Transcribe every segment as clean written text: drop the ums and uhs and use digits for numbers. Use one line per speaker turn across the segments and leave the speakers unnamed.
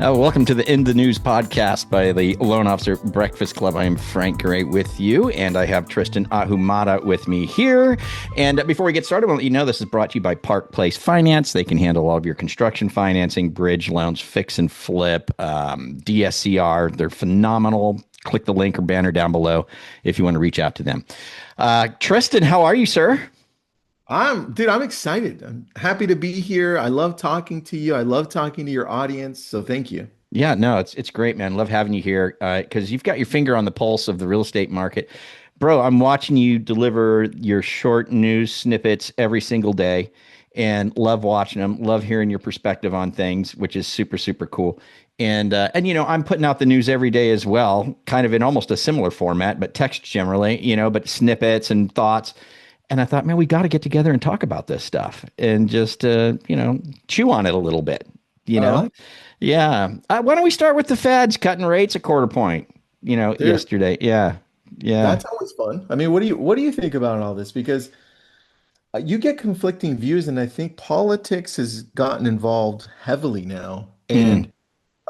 Welcome to the In the News podcast by the Loan Officer Breakfast Club. I am Frank Gray with you, and I have Tristan Ahumada with me here. And before we get started, I want to let you know this is brought to you by Park Place Finance. They can handle all of your construction financing, bridge loans, fix and flip, DSCR. They're phenomenal. Click the link or banner down below if you want to reach out to them. Tristan, how are you, sir?
I'm excited. I'm happy to be here. I love talking to you. I love talking to your audience. So thank you.
Yeah, no, it's great, man. Love having you here because you've got your finger on the pulse of the real estate market. Bro, I'm watching you deliver your short news snippets every single day and love watching them. Love hearing your perspective on things, which is super, super cool. And I'm putting out the news every day as well, kind of in almost a similar format, but text generally, but snippets and thoughts. And I thought, man, we got to get together and talk about this stuff and just, chew on it a little bit, Yeah. Why don't we start with the Feds cutting rates a quarter point, yesterday? Yeah. Yeah.
That's always fun. I mean, what do you think about all this? Because you get conflicting views, and I think politics has gotten involved heavily now, and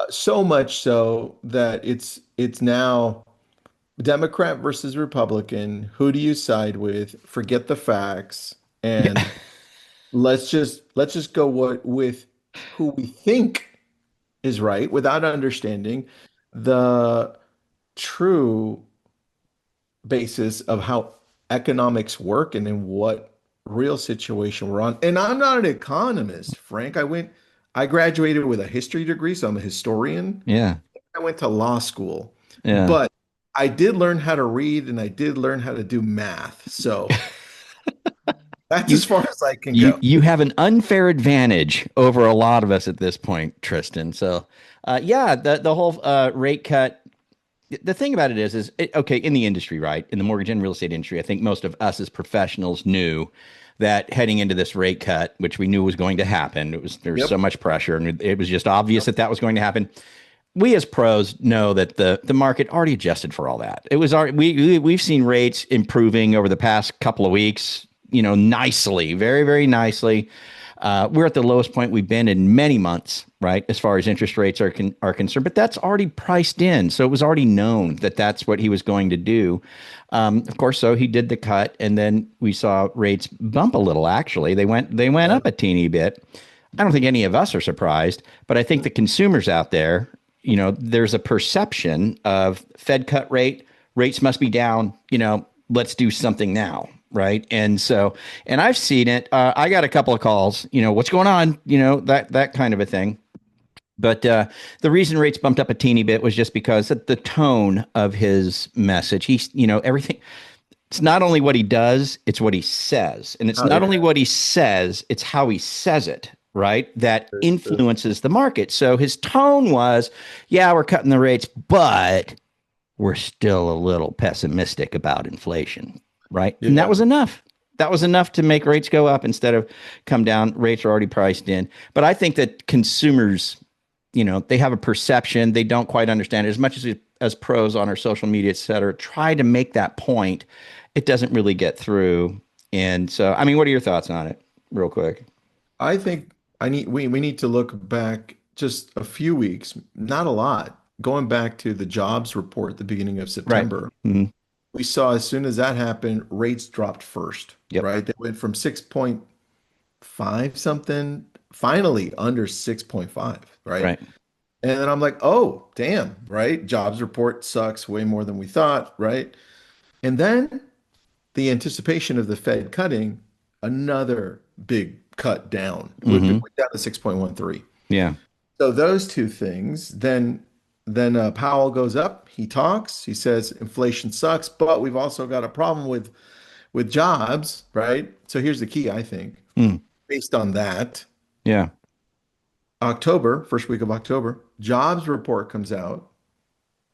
so much so that it's now Democrat versus Republican. Who do you side with? Forget the facts, and let's just go with who we think is right without understanding the true basis of how economics work and in what real situation we're on. And I'm not an economist, Frank. I graduated with a history degree, so I'm a historian.
Yeah.
I went to law school.
Yeah.
But I did learn how to read and I did learn how to do math. So that's as far as I can go.
You have an unfair advantage over a lot of us at this point, Tristan. So, the whole rate cut. The thing about it is okay, in the industry, right? In the mortgage and real estate industry, I think most of us as professionals knew that heading into this rate cut, which we knew was going to happen, there was so much pressure, and it was just obvious that was going to happen. We as pros know that the market already adjusted for all that. It was we've seen rates improving over the past couple of weeks, nicely, very, very nicely. We're at the lowest point we've been in many months, right? As far as interest rates are concerned, but that's already priced in. So it was already known that that's what he was going to do. Of course, so he did the cut, and then we saw rates bump a little. Actually, they went up a teeny bit. I don't think any of us are surprised, but I think the consumers out there, there's a perception of Fed cut rates must be down, let's do something now. Right. And I've seen it. I got a couple of calls, what's going on, that kind of a thing. But the reason rates bumped up a teeny bit was just because the tone of his message, he's, everything. It's not only what he does, it's what he says. And it's not only what he says, it's how he says it. Right. That influences the market. So his tone was, we're cutting the rates, but we're still a little pessimistic about inflation. Right. Yeah. And that was enough. That was enough to make rates go up instead of come down. Rates are already priced in. But I think that consumers, they have a perception. They don't quite understand it. As much as pros on our social media, et cetera, try to make that point. It doesn't really get through. And so, I mean, what are your thoughts on it real quick?
I think we need to look back just a few weeks, not a lot, going back to the jobs report at the beginning of September.
Right. Mm-hmm.
We saw as soon as that happened, rates dropped first, right? They went from 6.5 something, finally under 6.5, right?
Right.
And then I'm like, oh, damn, right? Jobs report sucks way more than we thought, right? And then the anticipation of the Fed cutting, another big cut down, went down to 6.13.
Yeah.
So those two things, then Powell goes up, he talks, he says inflation sucks, but we've also got a problem with jobs, right? So here's the key, I think, based on that.
Yeah.
First week of October, jobs report comes out.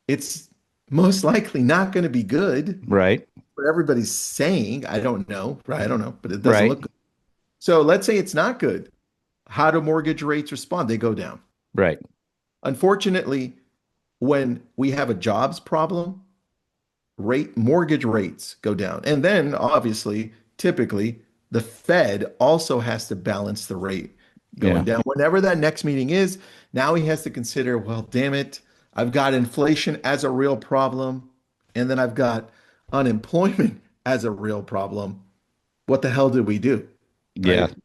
It's most likely not going to be good.
Right.
What everybody's saying, I don't know, right? I don't know, but it doesn't look good. So let's say it's not good. How do mortgage rates respond? They go down.
Right.
Unfortunately, when we have a jobs problem, mortgage rates go down. And then obviously, typically, the Fed also has to balance the rate going
Yeah.
down. Whenever that next meeting is, now he has to consider, well, damn it, I've got inflation as a real problem, and then I've got unemployment as a real problem. What the hell did we do?
Yeah.
Right?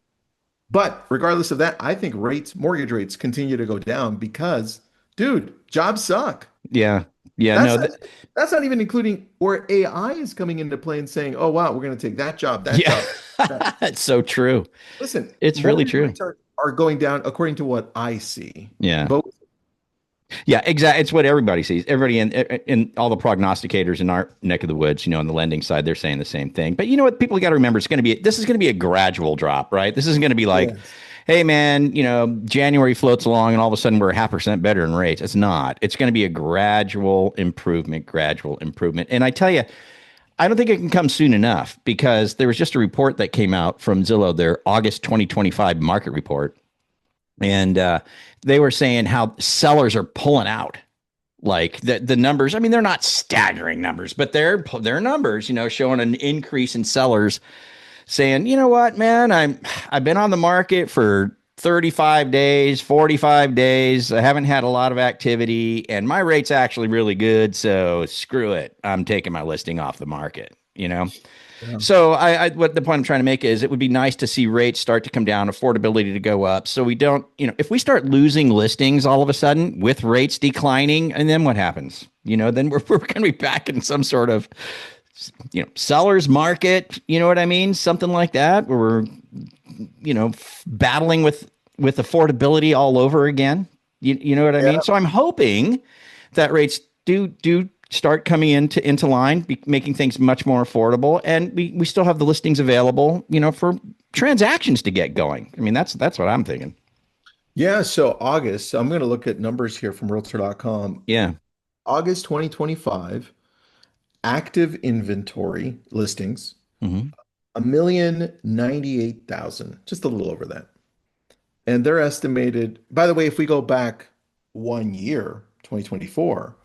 But regardless of that, I think mortgage rates continue to go down because, dude, jobs suck.
Yeah. Yeah.
That's
No,
not, that's not even including where AI is coming into play and saying, oh, wow, we're going to take that job, that
yeah.
job. That.
It's so true.
Listen,
It's really
mortgage
true.
rates are going down according to what I see.
Yeah.
But
Yeah, exactly. It's what everybody sees. Everybody in all the prognosticators in our neck of the woods, on the lending side, they're saying the same thing. But you know what? People got to remember this is going to be a gradual drop, right? This isn't going to be like,
yes.
hey man, January floats along and all of a sudden we're 0.5% better in rates. It's not. It's going to be a gradual improvement, gradual improvement. And I tell you, I don't think it can come soon enough because there was just a report that came out from Zillow, their August 2025 market report, and they were saying how sellers are pulling out. Like the numbers, I mean, they're not staggering numbers, but they're numbers, showing an increase in sellers saying, you know what, man, I've been on the market for 35 days, 45 days. I haven't had a lot of activity, and my rate's actually really good. So screw it. I'm taking my listing off the market.
Yeah.
So what the point I'm trying to make is it would be nice to see rates start to come down, affordability to go up. So we don't, if we start losing listings all of a sudden with rates declining, and then what happens? Then we're going to be back in some sort of, seller's market. You know what I mean? Something like that where we're, battling with affordability all over again. You know what I mean?
Yeah.
So I'm hoping that rates do start coming into line, making things much more affordable, and we still have the listings available, for transactions to get going. I mean, that's what I'm thinking.
Yeah. So August, I'm going to look at numbers here from realtor.com.
Yeah.
August 2025, active inventory listings,
Hmm.
1,098,000, just a little over that. And they're estimated, by the way, if we go back 1 year, 2024,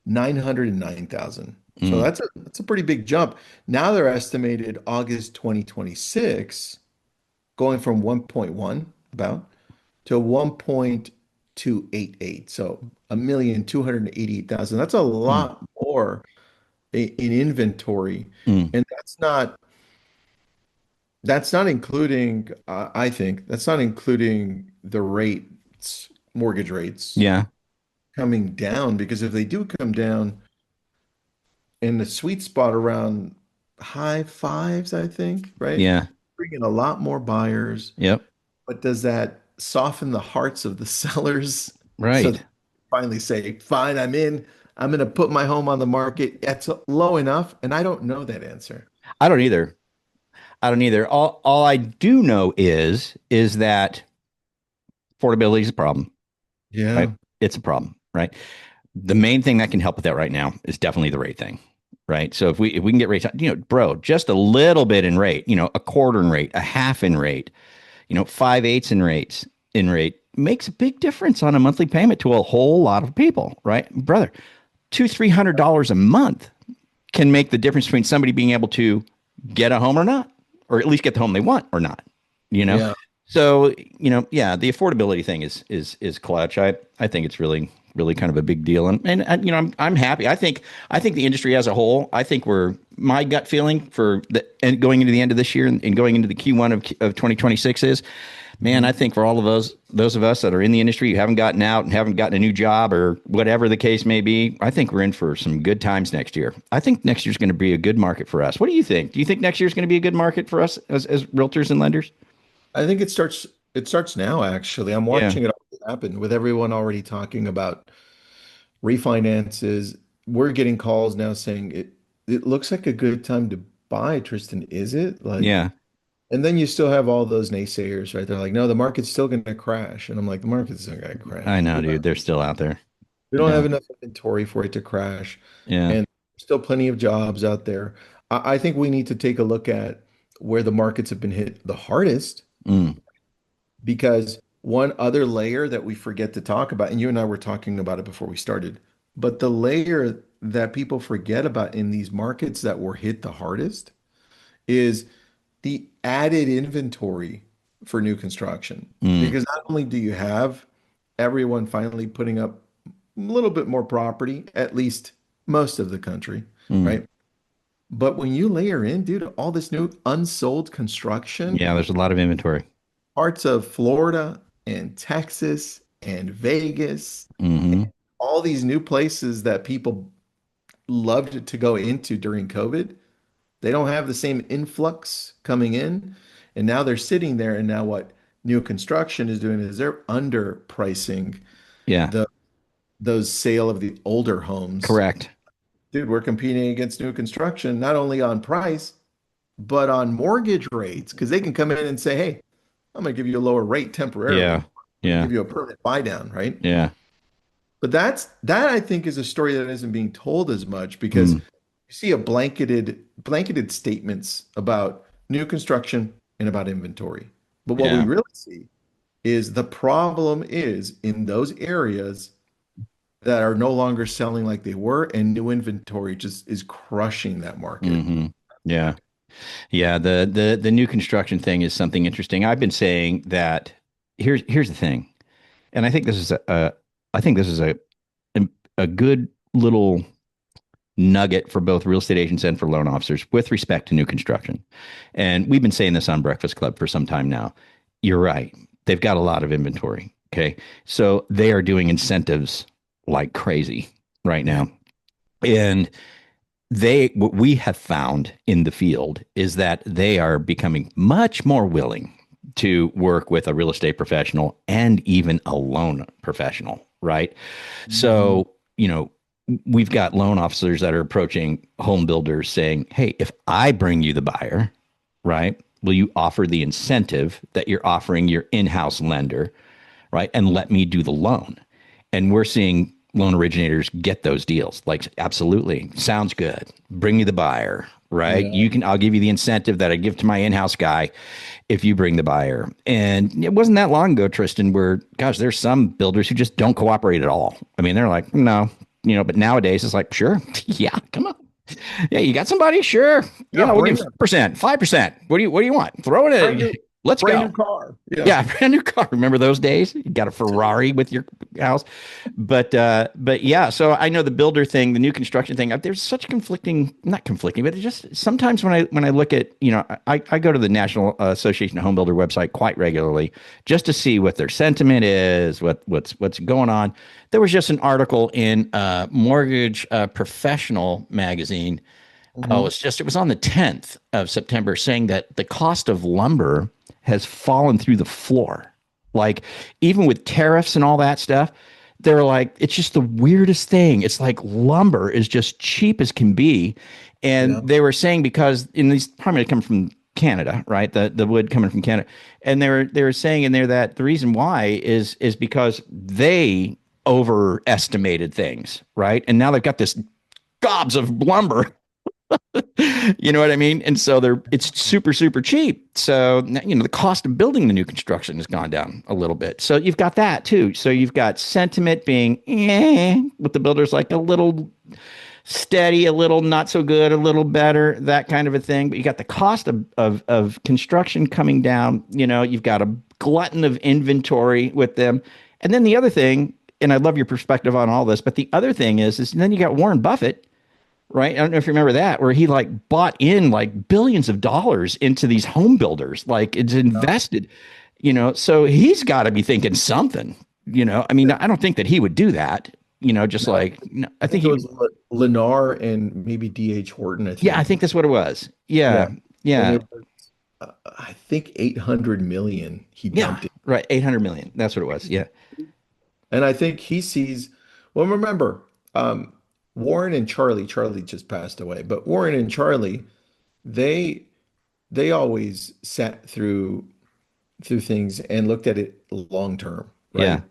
909,000. So
Mm.
that's a pretty big jump. Now they're estimated August 2026 going from 1.1 about to 1.288. So 1,288,000. That's a
Mm.
lot more in inventory.
Mm.
And that's not including, I think, that's not including the rates, mortgage rates
Yeah.
coming down, because if they do come down in the sweet spot around high fives, I think, right?
Yeah.
Bring in a lot more buyers,
Yep.
but does that soften the hearts of the sellers so they
Right.
finally say, fine, I'm in, I'm going to put my home on the market? It's low enough, and I don't know that answer.
I don't either. I don't either. All I do know is that affordability is a problem, right?
Yeah.
It's a problem, right? The main thing that can help with that right now is definitely the rate thing, right? So if we can get rates, bro, just a little bit in rate, a quarter in rate, a half in rate, 5/8 in rate makes a big difference on a monthly payment to a whole lot of people, right, brother? $200-300 a month can make the difference between somebody being able to get a home or not, or at least get the home they want or not. You know,
Yeah.
so yeah, the affordability thing is clutch. I think it's really kind of a big deal, and I'm happy. I think the industry as a whole. I think my gut feeling for the and going into the end of this year and going into the Q1 of 2026 is, man,
Mhm.
I think for all of those of us that are in the industry who haven't gotten out and haven't gotten a new job or whatever the case may be, I think we're in for some good times next year. I think next year's going to be a good market for us. What do you think? Do you think next year's going to be a good market for us as realtors and lenders?
I think it starts now, actually. I'm
Yeah.
watching it already happen with everyone already talking about refinances. We're getting calls now saying it looks like a good time to buy, Tristan, is it? Like,
Yeah.
and then you still have all those naysayers, right? They're like, no, the market's still gonna crash. And I'm like, the market's still gonna
I
crash.
know, dude. They're still out there.
We don't
Yeah.
have enough inventory for it to crash.
Yeah.
And there's still plenty of jobs out there. I think we need to take a look at where the markets have been hit the hardest,
Mm.
because one other layer that we forget to talk about, and you and I were talking about it before we started, but the layer that people forget about in these markets that were hit the hardest is the added inventory for new construction
Mm,
because not only do you have everyone finally putting up a little bit more property, at least most of the country,
mm.
right? But when you layer in, dude, all this new unsold construction,
Yeah, there's a lot of inventory.
parts of Florida and Texas and Vegas,
Hmm.
all these new places that people loved to go into during COVID, they don't have the same influx coming in. And now they're sitting there. And now what new construction is doing is they're underpricing
Yeah,
the those sale of the older homes.
correct.
Dude, we're competing against new construction, not only on price, but on mortgage rates, because they can come in and say, hey, I'm going to give you a lower rate temporarily.
Yeah,
I'm going to
yeah,
give you a permanent buy down, right?
yeah.
But that I think is a story that isn't being told as much because
Mm,
you see a blanketed statements about new construction and about inventory. But what we
yeah.
really see is the problem is in those areas that are no longer selling like they were, and new inventory just is crushing that market.
Hmm. Yeah. Yeah, the new construction thing is something interesting. I've been saying that here's the thing, and I think this is I think this is a good little nugget for both real estate agents and for loan officers with respect to new construction. And we've been saying this on Breakfast Club for some time now. You're right. They've got a lot of inventory. Okay. So they are doing incentives like crazy right
Yeah.
now. And what we have found in the field is that they are becoming much more willing to work with a real estate professional and even a loan professional, right?
Mhm.
So, we've got loan officers that are approaching home builders saying, hey, if I bring you the buyer, right, will you offer the incentive that you're offering your in-house lender, right, and let me do the loan? And we're seeing loan originators get those deals. Like, absolutely, sounds good. Bring me the buyer, right?
Yeah.
I'll give you the incentive that I give to my in-house guy if you bring the buyer. And it wasn't that long ago, Tristan, where, gosh, there's some builders who just don't cooperate at all. I mean, they're like, no, but nowadays it's like, sure, yeah, come on. Yeah, you got somebody? Sure.
Yeah,
Yeah, we'll
bring
give
a
%, 5%. What do you want? Throw it
brand
in.
new
Let's
brand new
go.
car. Yeah.
Yeah, brand new car. Remember those days? You got a Ferrari with your house. But yeah, so I know the builder thing, the new construction thing, there's such conflicting, not conflicting, but it just sometimes when I look at, I go to the National Association of Home Builder website quite regularly just to see what their sentiment is, what's going on. There was just an article in Mortgage Professional magazine. Oh,
Mhm.
it was on the 10th of September saying that the cost of lumber has fallen through the floor. Like, even with tariffs and all that stuff, they're like, it's just the weirdest thing. It's like lumber is just cheap as can be. And
Yeah.
they were saying because in these primarily come from Canada, right? The wood coming from Canada. And they were saying in there that the reason why is because they overestimated things, right? And now they've got this gobs of lumber. You know what I mean? And so it's super, super cheap. So, the cost of building the new construction has gone down a little bit. So you've got that too. So you've got sentiment being with the builders, like a little steady, a little not so good, a little better, that kind of a thing. But you got the cost of construction coming down. You've got a glutton of inventory with them. And then the other thing, and I love your perspective on all this, but the other thing is then you got Warren Buffett, right? I don't know if you remember that, where he like bought in like billions of dollars into these home builders, like it's invested, so he's got to be thinking something, I mean, I don't think that he would do that, just
No,
like, no, I
I
think
think it
he,
was Lennar and maybe D.H. Horton, I
yeah, I
think.
think that's what it was.
Yeah.
Yeah.
And
Yeah.
it was, I think 800 million he
Yeah.
dumped in.
Right. 800 million. That's what it was. Yeah.
And I think he sees, well, remember, um, Warren and Charlie just passed away, but Warren and Charlie, they they always sat through things and looked at it long term,
Yeah.
right?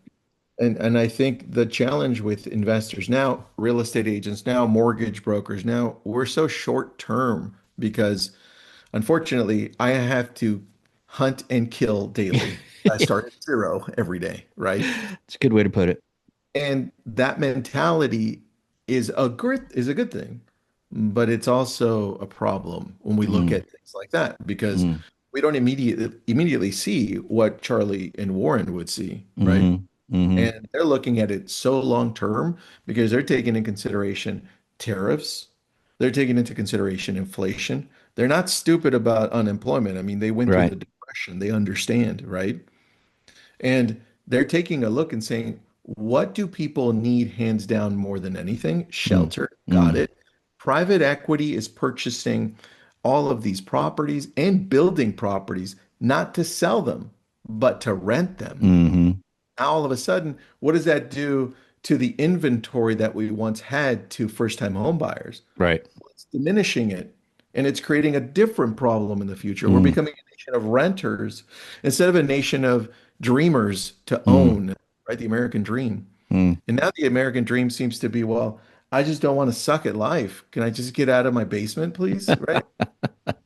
And I think the challenge with investors now, real estate agents now, mortgage brokers now, we're so short term because unfortunately I have to hunt and kill daily. I start at zero every day, right?
It's a good way to put it.
And that mentality is a good thing, but it's also a problem when we look
Mm,
at things like that because
mm.
we don't immediately see what Charlie and Warren would see, right?
Hmm. Hmm.
And they're looking at it so long term because they're taking into consideration tariffs. They're taking into consideration inflation. They're not stupid about unemployment. I mean, they went through
Right.
the Depression. They understand, right? And they're taking a look and saying, what do people need hands down more than anything?
Mm.
Shelter. Got
Mm.
it. Private equity is purchasing all of these properties and building properties, not to sell them, but to rent them.
Hmm.
Now, all of a sudden, what does that do to the inventory that we once had to first-time home buyers?
Right.
It's diminishing it, and it's creating a different problem in the future. We're
Mm.
becoming a nation of renters instead of a nation of dreamers to
Mm.
own, right? The American dream.
Mm.
And now the American dream seems to be, well, I just don't want to suck at life. Can I just get out of my basement, please? Right?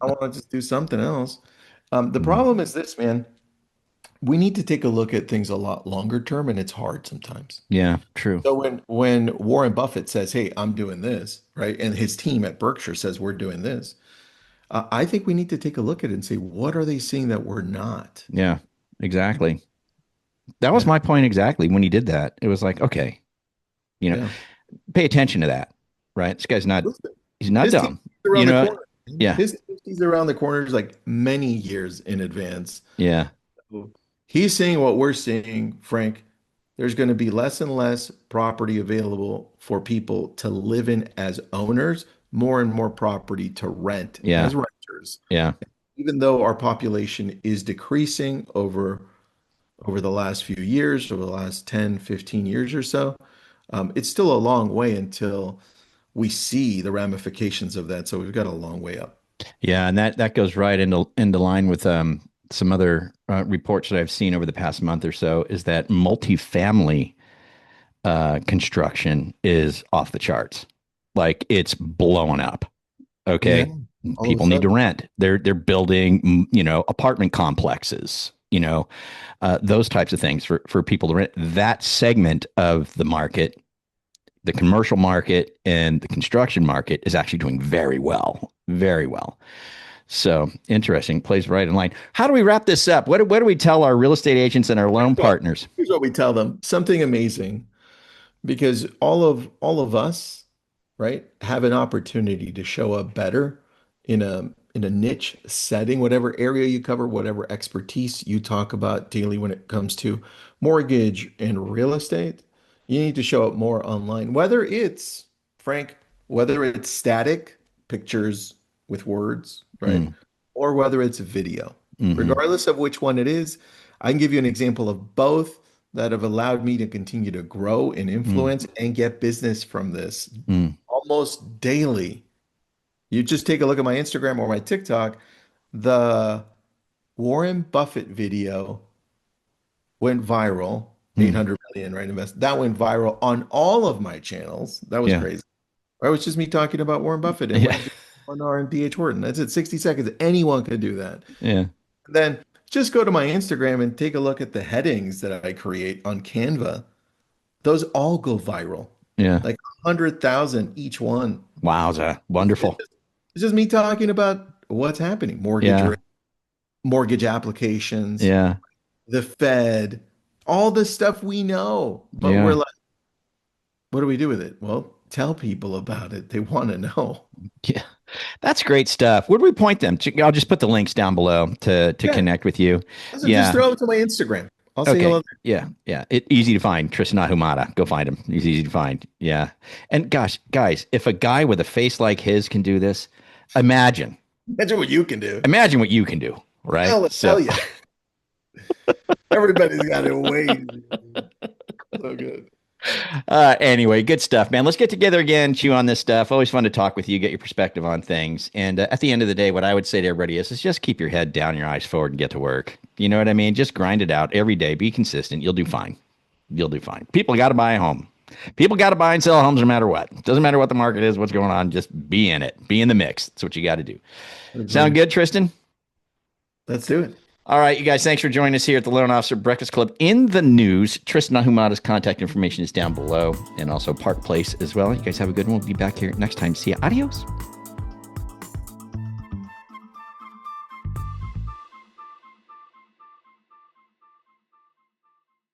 I want to just do something else. The
Mm.
problem is this, man. We need to take a look at things a lot longer term, and it's hard sometimes.
Yeah, true.
So when Warren Buffett says, "Hey, I'm doing this," right, and his team at Berkshire says we're doing this, I think we need to take a look at it and say, what are they seeing that we're not?
Yeah, exactly. That was
Yeah,
my point exactly when he did that. It was like, okay, you know,
yeah.
pay attention to that, right? This guy's not,
Listen,
he's not
his team
dumb.
sees
You
around the
know,
corner.
yeah,
His team sees around the corners like many years in advance.
yeah,
He's seeing what we're seeing, Frank. There's going to be less and less property available for people to live in as owners, more and more property to rent
yeah,
as renters.
yeah,
Even though our population is decreasing over the last few years, over the last 10, 15 years or so, it's still a long way until we see the ramifications of that. So we've got a long way up.
yeah. And that goes right into line with some other reports that I've seen over the past month or so is that multifamily construction is off the charts. Like it's blowing up.
Yeah,
Okay.
all of a
People need to
sudden.
rent. They're building, apartment complexes, those types of things for people to rent. That segment of the market, the commercial market and the construction market is actually doing very well, very well. So interesting, plays right in line. How do we wrap this up? What do we tell our real estate agents and our loan partners?
Here's what we tell them. Something amazing because all of us, right, have an opportunity to show up better in a niche setting, whatever area you cover, whatever expertise you talk about daily when it comes to mortgage and real estate. You need to show up more online, whether it's, Frank, whether it's static pictures with words, right?
Mm,
Or whether it's video.
hmm.
Regardless of which one it is, I can give you an example of both that have allowed me to continue to grow and
Mm,
influence and get business from this
mm,
almost daily. You just take a look at my Instagram or my TikTok, the Warren Buffett video went viral,
mm.
800 million, right? Invest. That went viral on all of my channels. That was
Yeah.
crazy. It was just me talking about Warren Buffett and what
Yeah.
he's doing on R and DH Horton. That's it, 60 seconds. Anyone could do that.
Yeah.
Then just go to my Instagram and take a look at the headings that I create on Canva. Those all go viral,
Yeah.
like 100,000 each one.
Wowza.
It's
Wonderful.
just, it's just me talking about what's happening, mortgage
Yeah.
rate, mortgage applications,
Yeah.
the Fed, all the stuff we know. But we're
Yeah.
like, what do we do with it? Well, tell people about it. They want to know.
Yeah. That's great stuff. Where do we point them? I'll just put the links down below to
Yeah.
connect with you.
So just
Yeah.
throw it to my Instagram. I'll say
Okay.
hello there.
Yeah. Yeah. Easy to find. Tristan Ahumada. Go find him. He's easy to find. Yeah. And gosh, guys, if a guy with a face like his can do this, imagine,
Imagine what you can do.
imagine what you can do. Right.
Tell you. Everybody's got it way easier. So good.
Anyway, good stuff, man. Let's get together again, chew on this stuff. Always fun to talk with you, get your perspective on things. And at the end of the day, what I would say to everybody is just keep your head down, your eyes forward, and get to work. You know what I mean? Just grind it out every day. Be consistent. You'll do fine. You'll do fine. People got to buy a home. People got to buy and sell homes no matter what. Doesn't matter what the market is, what's going on. Just be in it. Be in the mix. That's what you got to do. Sound
Agreed.
good, Tristan?
Let's do it.
All right, you guys, thanks for joining us here at the Loan Officer Breakfast Club. In the news, Tristan Ahumada's contact information is down below and also Park Place as well. You guys have a good one. We'll be back here next time. See you. Adios.